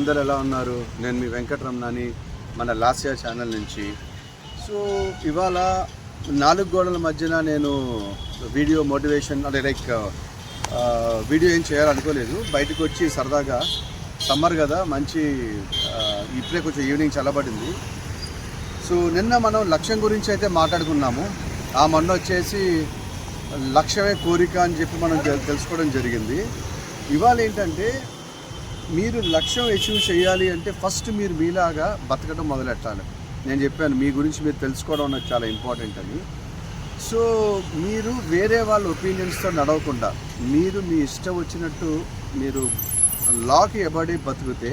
అందరు ఎలా ఉన్నారు? నేను మీ వెంకటరమణని మన లాస్యా ఛానల్ నుంచి. సో ఇవాళ 4 గోడల మధ్యన నేను వీడియో మోటివేషన్ అంటే లైక్ వీడియో ఏం చేయాలనుకోలేదు. బయటకు వచ్చి సరదాగా సమ్మర్ కదా, మంచి ఇప్పుడే కొంచెం ఈవినింగ్ చల్లబడింది. సో నిన్న మనం లక్ష్యం గురించి అయితే మాట్లాడుకున్నాము. ఆ మొన్న వచ్చేసి లక్ష్యమే కోరిక అని చెప్పి మనం తెలుసుకోవడం జరిగింది. ఇవాళ ఏంటంటే మీరు లక్ష్యం అచీవ్ చేయాలి అంటే ఫస్ట్ మీరు మీలాగా బతకడం మొదలెట్టాలి. నేను చెప్పాను మీ గురించి మీరు తెలుసుకోవడం అనేది చాలా ఇంపార్టెంట్ అని. సో మీరు వేరే వాళ్ళ ఒపీనియన్స్తో నడవకుండా మీరు మీ ఇష్టం వచ్చినట్టు మీరు లాకి ఎబడి బతికితే,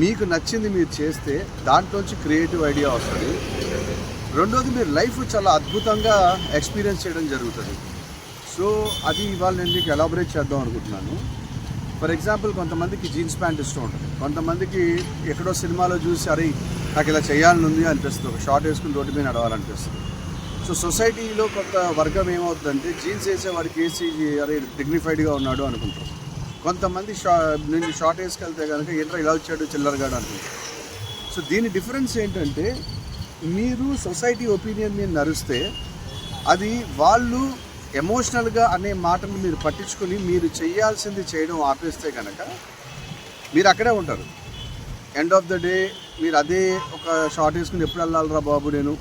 మీకు నచ్చింది మీరు చేస్తే దాంట్లోంచి క్రియేటివ్ ఐడియా వస్తుంది. రెండోది మీరు లైఫ్ చాలా అద్భుతంగా ఎక్స్పీరియన్స్ చేయడం జరుగుతుంది. సో అది ఇవాళ నేను మీకు ఎలాబరేట్ చేద్దాం అనుకుంటున్నాను. ఫర్ ఎగ్జాంపుల్, కొంతమందికి జీన్స్ ప్యాంట్ ఇష్టం ఉంటుంది, కొంతమందికి ఎక్కడో సినిమాలో చూసి అరే నాకు ఇలా చేయాలని ఉంది అనిపిస్తుంది, ఒక షార్ట్ వేసుకుని రోడ్డు మీద నడవాలనిపిస్తుంది. సో సొసైటీలో కొంత వర్గం ఏమవుతుందంటే జీన్స్ వేసేవాడికి వేసి అరే డిగ్నిఫైడ్గా ఉన్నాడు అనుకుంటారు. కొంతమంది నేను షార్ట్ వేసుకెళ్తే కనుక ఏంట్రా ఇలా వచ్చాడు చిల్లరగాడు అనుకుంటారు. సో దీని డిఫరెన్స్ ఏంటంటే మీరు సొసైటీ ఒపీనియన్ మీద నడిస్తే అది వాళ్ళు ఎమోషనల్గా అనే మాటను మీరు పట్టించుకొని మీరు చేయాల్సింది చేయడం ఆపేస్తే కనుక మీరు అక్కడే ఉంటారు. ఎండ్ ఆఫ్ ద డే మీరు అదే ఒక షార్ట్ వేసుకుని ఎప్పుడు వెళ్ళాలిరా బాబు, నేను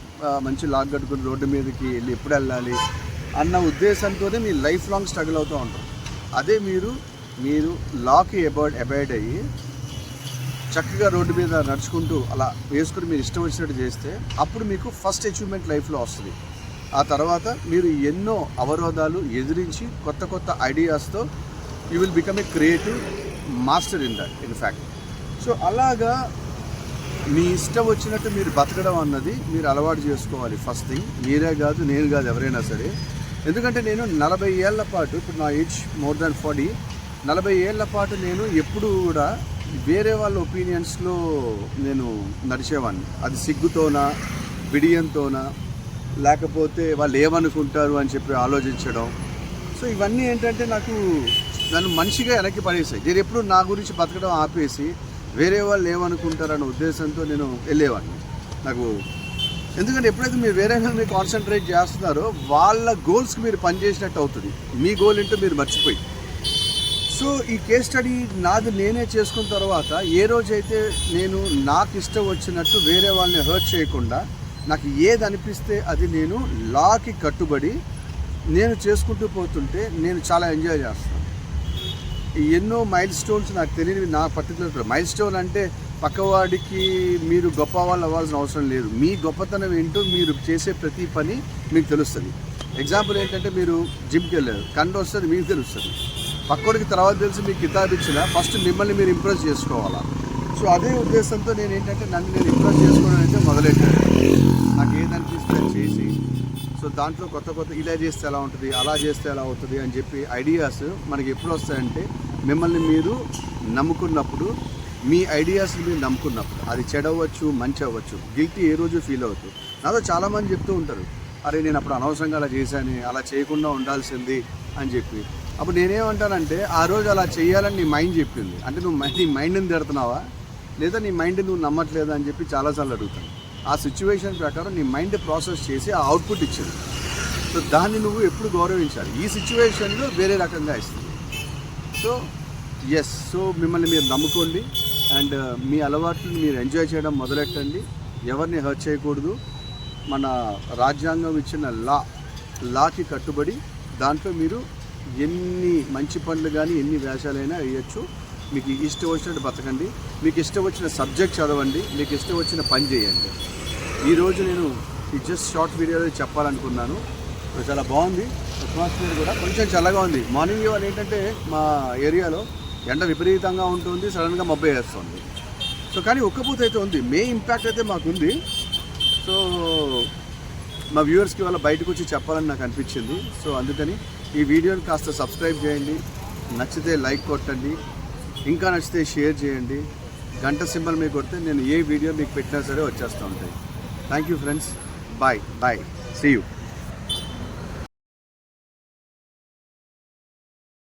మంచి లాగ్ కట్టుకుని రోడ్డు మీదకి వెళ్ళి ఎప్పుడు వెళ్ళాలి అన్న ఉద్దేశంతోనే మీ లైఫ్ లాంగ్ స్ట్రగుల్ అవుతూ ఉంటారు. అదే మీరు లాకి అబైడ్ అయ్యి చక్కగా రోడ్డు మీద నడుచుకుంటూ అలా వేసుకుని మీరు ఇష్టం వచ్చినట్టు చేస్తే అప్పుడు మీకు ఫస్ట్ అచీవ్మెంట్ లైఫ్లో వస్తుంది. ఆ తర్వాత మీరు ఎన్నో అవరోధాలు ఎదిరించి కొత్త ఐడియాస్తో you will become a creative master in that in fact. So అలాగా మీ ఇష్టం వచ్చినట్టు మీరు బతకడం అన్నది మీరు అలవాటు చేసుకోవాలి. ఫస్ట్ థింగ్ మీరే కాదు, నేను కాదు, ఎవరైనా సరే. ఎందుకంటే నేను 40 ఏళ్ల పాటు, ఇప్పుడు నా ఏజ్ మోర్ దాన్ 40, 40 ఏళ్ల పాటు నేను ఎప్పుడు కూడా వేరే వాళ్ళ ఒపీనియన్స్లో నేను నడిచేవాడిని. అది సిగ్గుతోనా, బిడియంతోనా, లేకపోతే వాళ్ళు ఏమనుకుంటారు అని చెప్పి ఆలోచించడం. సో ఇవన్నీ ఏంటంటే నన్ను మనిషిగా వెనక్కి పడేసాయి. నేను ఎప్పుడు నా గురించి బతకడం ఆపేసి వేరే వాళ్ళు ఏమనుకుంటారన్న ఉద్దేశంతో నేను వెళ్ళేవాడిని. ఎందుకంటే ఎప్పుడైతే మీరు వేరే వాళ్ళు మీరు కాన్సన్ట్రేట్ చేస్తున్నారో వాళ్ళ గోల్స్కి మీరు పనిచేసినట్టు అవుతుంది. మీ గోల్ ఏంటో మీరు మర్చిపోయి. సో ఈ కేస్ స్టడీ నాది నేనే చేసుకున్న తర్వాత ఏ రోజైతే నేను నాకు ఇష్టం వచ్చినట్టు వేరే వాళ్ళని హర్ట్ చేయకుండా నాకు ఏది అనిపిస్తే అది నేను లాకి కట్టుబడి నేను చేసుకుంటూ పోతుంటే నేను చాలా ఎంజాయ్ చేస్తాను. ఎన్నో మైల్ స్టోన్స్ నాకు తెలియనివి, నా పర్టికులర్ మైల్ స్టోన్ అంటే పక్కవాడికి మీరు గొప్ప వాళ్ళు అవ్వాల్సిన అవసరం లేదు. మీ గొప్పతనం ఏంటో మీరు చేసే ప్రతి పని మీకు తెలుస్తుంది. ఎగ్జాంపుల్ ఏంటంటే మీరు జిమ్కి వెళ్ళారు, కండ వస్తుంది మీకు తెలుస్తుంది. పక్కోడికి తర్వాత తెలిసి మీకు కితాబ్ ఇచ్చిన ఫస్ట్ మిమ్మల్ని మీరు ఇంప్రెస్ చేసుకోవాలా. సో అదే ఉద్దేశంతో నేను నన్ను నేను ఇంప్రెస్ చేసుకోవడం అయితే మొదలెట్టాను. నాకు ఏదనిపిస్తే చేసి, సో దాంట్లో కొత్త ఇలా చేస్తే ఎలా ఉంటుంది, అలా చేస్తే ఎలా అవుతుంది అని చెప్పి ఐడియాస్ మనకి ఎప్పుడు వస్తాయంటే మిమ్మల్ని మీరు నమ్ముకున్నప్పుడు, మీ ఐడియాస్ని మీరు నమ్ముకున్నప్పుడు. అది చెడవచ్చు, మంచి అవ్వచ్చు. గిల్టీ ఏ రోజు ఫీల్ అవుతుంది. నాతో చాలామంది చెప్తూ ఉంటారు, అరే నేను అప్పుడు అనవసరంగా అలా చేశాను, అలా చేయకుండా ఉండాల్సింది అని చెప్పి. అప్పుడు నేనేమంటానంటే ఆ రోజు అలా చేయాలని నీ మైండ్ చెప్పింది. అంటే నువ్వు నీ మైండ్ని తిడుతున్నావా లేదా నీ మైండ్ నువ్వు నమ్మట్లేదా అని చెప్పి చాలాసార్లు అడుగుతాను. ఆ సిచ్యువేషన్ ప్రకారం నీ మైండ్ ప్రాసెస్ చేసి ఆ అవుట్పుట్ ఇచ్చింది. సో దాన్ని నువ్వు ఎప్పుడు గౌరవించాలి. ఈ సిచ్యువేషన్లో వేరే రకంగా ఇస్తుంది. సో మిమ్మల్ని మీరు నమ్ముకోండి అండ్ మీ అలవాట్లను మీరు ఎంజాయ్ చేయడం మొదలెట్టండి. ఎవరిని హర్ట్ చేయకూడదు. మన రాజ్యాంగం ఇచ్చిన లాకి కట్టుబడి దాంట్లో మీరు ఎన్ని మంచి పనులు కానీ ఎన్ని వేషాలైనా వేయచ్చు. మీకు ఇష్టం వచ్చినట్టు బతకండి, మీకు ఇష్టం వచ్చిన సబ్జెక్ట్ చదవండి, మీకు ఇష్టం వచ్చిన పని చేయండి. ఈరోజు నేను ఈ జస్ట్ షార్ట్ వీడియోలో చెప్పాలనుకున్నాను. చాలా బాగుంది, అట్మాస్ఫియర్ కూడా కొంచెం చల్లగా ఉంది. మార్నింగ్ ఇవాళ ఏంటంటే మా ఏరియాలో ఎండ విపరీతంగా ఉంటుంది, సడన్గా మబ్బు వేస్తుంది. సో కానీ ఒక్కపోత అయితే ఉంది, మే ఇంపాక్ట్ అయితే మాకుంది. సో మా వ్యూవర్స్కి వాళ్ళ బయటకు వచ్చి చెప్పాలని నాకు అనిపించింది. సో అందుకని ఈ వీడియోని కాస్త సబ్స్క్రైబ్ చేయండి, నచ్చితే లైక్ కొట్టండి, ఇంకా నచ్చితే షేర్ చేయండి. గంట సింబల్ మీకు కొడితే నేను ఏ వీడియో మీకు పెట్టినా సరే వచ్చేస్తూ ఉంటాయి. Thank you friends, bye see you.